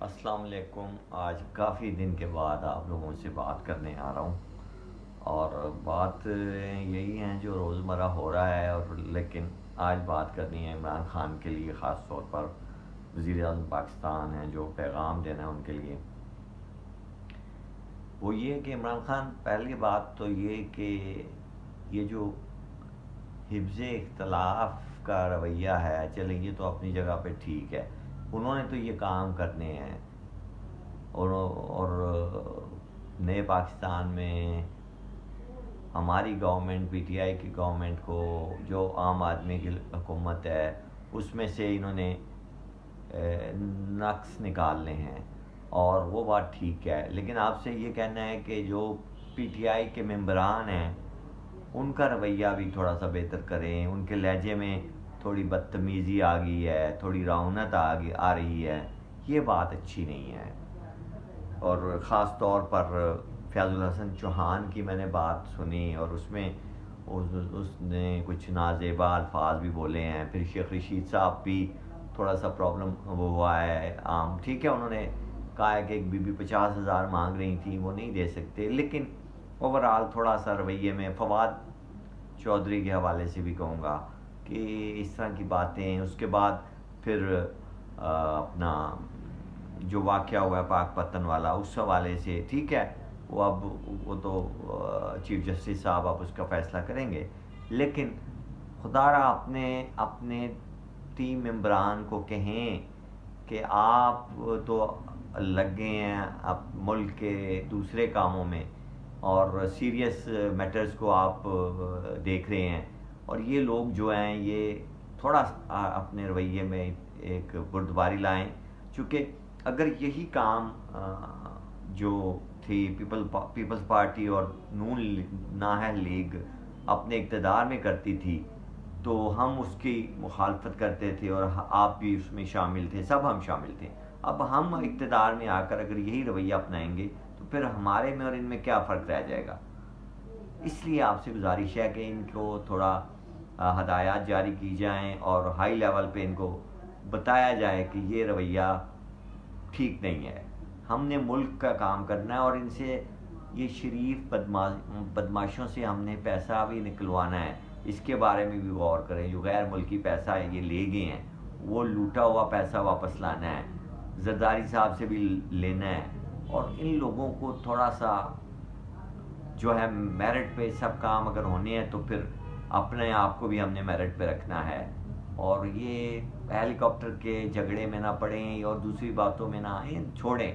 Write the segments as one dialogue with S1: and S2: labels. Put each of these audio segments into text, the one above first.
S1: السلام علیکم۔ آج کافی دن کے بعد آپ لوگوں سے بات کرنے آ رہا ہوں، اور بات یہی ہے جو روزمرہ ہو رہا ہے، اور لیکن آج بات کرنی ہے عمران خان کے لیے، خاص طور پر وزیر اعظم پاکستان ہیں، جو پیغام دینا ہے ان کے لیے۔ وہ یہ کہ عمران خان، پہلی بات تو یہ کہ یہ جو حفظ اختلاف کا رویہ ہے، چلیں یہ تو اپنی جگہ پہ ٹھیک ہے، انہوں نے تو یہ کام کرنے ہیں، اور نئے پاکستان میں ہماری گورنمنٹ، پی ٹی آئی کی گورنمنٹ کو، جو عام آدمی کی حکومت ہے، اس میں سے انہوں نے نقص نکالنے ہیں، اور وہ بات ٹھیک ہے۔ لیکن آپ سے یہ کہنا ہے کہ جو پی ٹی آئی کے ممبران ہیں ان کا رویہ بھی تھوڑا سا بہتر کریں، ان کے لہجے میں تھوڑی بدتمیزی آ گئی ہے، تھوڑی رعونت آ رہی ہے، یہ بات اچھی نہیں ہے۔ اور خاص طور پر فیاض الحسن چوہان کی میں نے بات سنی، اور اس میں اس نے کچھ نازیبا الفاظ بھی بولے ہیں۔ پھر شیخ رشید صاحب بھی تھوڑا سا پرابلم وہ ہوا ہے عام، ٹھیک ہے، انہوں نے کہا ہے کہ ایک بی بی 50,000 مانگ رہی تھی، وہ نہیں دے سکتے، لیکن اوورآل تھوڑا سا رویے میں، فواد چودھری کے حوالے سے بھی کہوں گا کہ اس طرح کی باتیں، اس کے بعد پھر اپنا جو واقعہ ہوا ہے پاک پتن والا، اس حوالے سے ٹھیک ہے، وہ تو چیف جسٹس صاحب آپ اس کا فیصلہ کریں گے، لیکن خدا را اپنے ٹیم ممبران کو کہیں کہ آپ تو لگے ہیں اب ملک کے دوسرے کاموں میں، اور سیریس میٹرز کو آپ دیکھ رہے ہیں، اور یہ لوگ جو ہیں یہ تھوڑا اپنے رویے میں ایک بردباری لائیں، چونکہ اگر یہی کام جو تھی پیپلز پارٹی اور نااہل لیگ اپنے اقتدار میں کرتی تھی تو ہم اس کی مخالفت کرتے تھے، اور آپ بھی اس میں شامل تھے، سب ہم شامل تھے۔ اب ہم اقتدار میں آ کر اگر یہی رویہ اپنائیں گے تو پھر ہمارے میں اور ان میں کیا فرق رہ جائے گا؟ اس لیے آپ سے گزارش ہے کہ ان کو تھوڑا ہدایات جاری کی جائیں، اور ہائی لیول پہ ان کو بتایا جائے کہ یہ رویہ ٹھیک نہیں ہے، ہم نے ملک کا کام کرنا ہے، اور ان سے یہ شریف بدماشوں سے ہم نے پیسہ بھی نکلوانا ہے، اس کے بارے میں بھی غور کریں۔ جو غیر ملکی پیسہ ہے یہ لے گئے ہیں، وہ لوٹا ہوا پیسہ واپس لانا ہے، زرداری صاحب سے بھی لینا ہے، اور ان لوگوں کو تھوڑا سا جو ہے میرٹ پہ سب کام اگر ہونے ہیں تو پھر اپنے آپ کو بھی ہم نے میرٹ پہ رکھنا ہے، اور یہ ہیلی کاپٹر کے جھگڑے میں نہ پڑیں اور دوسری باتوں میں نہ آئیں، چھوڑیں،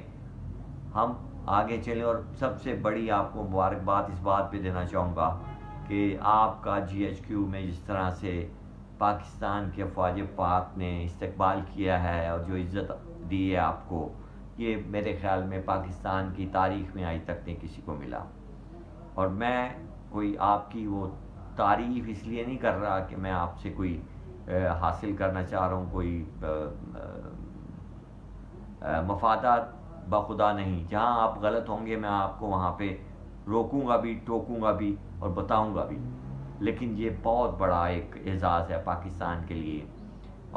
S1: ہم آگے چلیں۔ اور سب سے بڑی آپ کو مبارکباد اس بات پہ دینا چاہوں گا کہ آپ کا جی ایچ کیو میں جس طرح سے پاکستان کے افواج پاک نے استقبال کیا ہے اور جو عزت دی ہے آپ کو، یہ میرے خیال میں پاکستان کی تاریخ میں آج تک نہیں کسی کو ملا۔ اور میں کوئی آپ کی وہ تعریف اس لیے نہیں کر رہا کہ میں آپ سے کوئی حاصل کرنا چاہ رہا ہوں، کوئی مفادات بخدا نہیں، جہاں آپ غلط ہوں گے میں آپ کو وہاں پہ روکوں گا بھی، ٹوکوں گا بھی، اور بتاؤں گا بھی، لیکن یہ بہت بڑا ایک اعزاز ہے پاکستان کے لیے،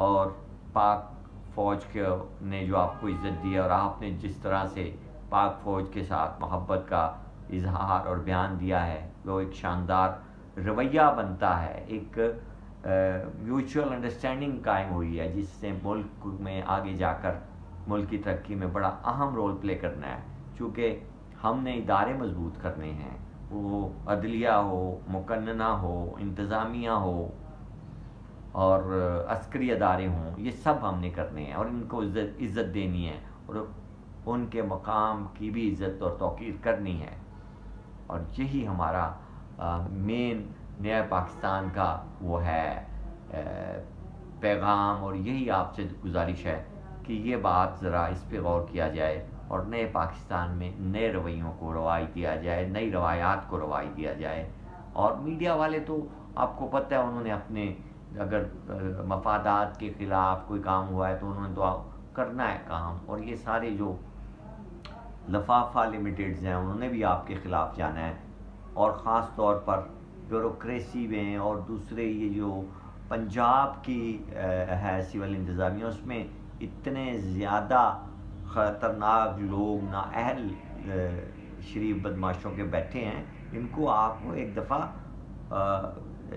S1: اور پاک فوج کے نے جو آپ کو عزت دی ہے، اور آپ نے جس طرح سے پاک فوج کے ساتھ محبت کا اظہار اور بیان دیا ہے، وہ ایک شاندار رویہ بنتا ہے، ایک میوچول انڈرسٹینڈنگ قائم ہوئی ہے، جس سے ملک میں آگے جا کر ملک کی ترقی میں بڑا اہم رول پلے کرنا ہے، چونکہ ہم نے ادارے مضبوط کرنے ہیں، وہ عدلیہ ہو، مقننہ ہو، انتظامیہ ہو، اور عسکری ادارے ہوں، یہ سب ہم نے کرنے ہیں، اور ان کو عزت دینی ہے، اور ان کے مقام کی بھی عزت اور توقیر کرنی ہے، اور یہی ہمارا مین نیا پاکستان کا وہ ہے پیغام، اور یہی آپ سے گزارش ہے کہ یہ بات ذرا اس پہ غور کیا جائے، اور نئے پاکستان میں نئے رویوں کو رواج دیا جائے، نئی روایات کو رواج دیا جائے۔ اور میڈیا والے تو آپ کو پتہ ہے انہوں نے اپنے اگر مفادات کے خلاف کوئی کام ہوا ہے تو انہوں نے تو کرنا ہے کام، اور یہ سارے جو لفافہ لمیٹیڈز ہیں انہوں نے بھی آپ کے خلاف جانا ہے، اور خاص طور پر بیوروکریسی میں، اور دوسرے یہ جو پنجاب کی ہے سول انتظامیہ، اس میں اتنے زیادہ خطرناک لوگ نااہل شریف بدماشوں کے بیٹھے ہیں، ان کو آپ کو ایک دفعہ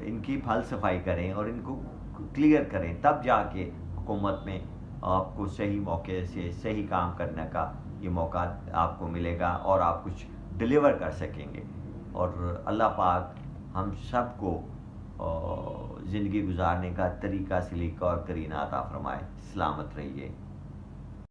S1: ان کی پھل صفائی کریں اور ان کو کلیئر کریں، تب جا کے حکومت میں آپ کو صحیح موقع سے صحیح کام کرنے کا یہ موقع آپ کو ملے گا اور آپ کچھ ڈلیور کر سکیں گے۔ اور اللہ پاک ہم سب کو زندگی گزارنے کا طریقہ سلیقہ اور کرینہ عطا فرمائے۔ سلامت رہیے۔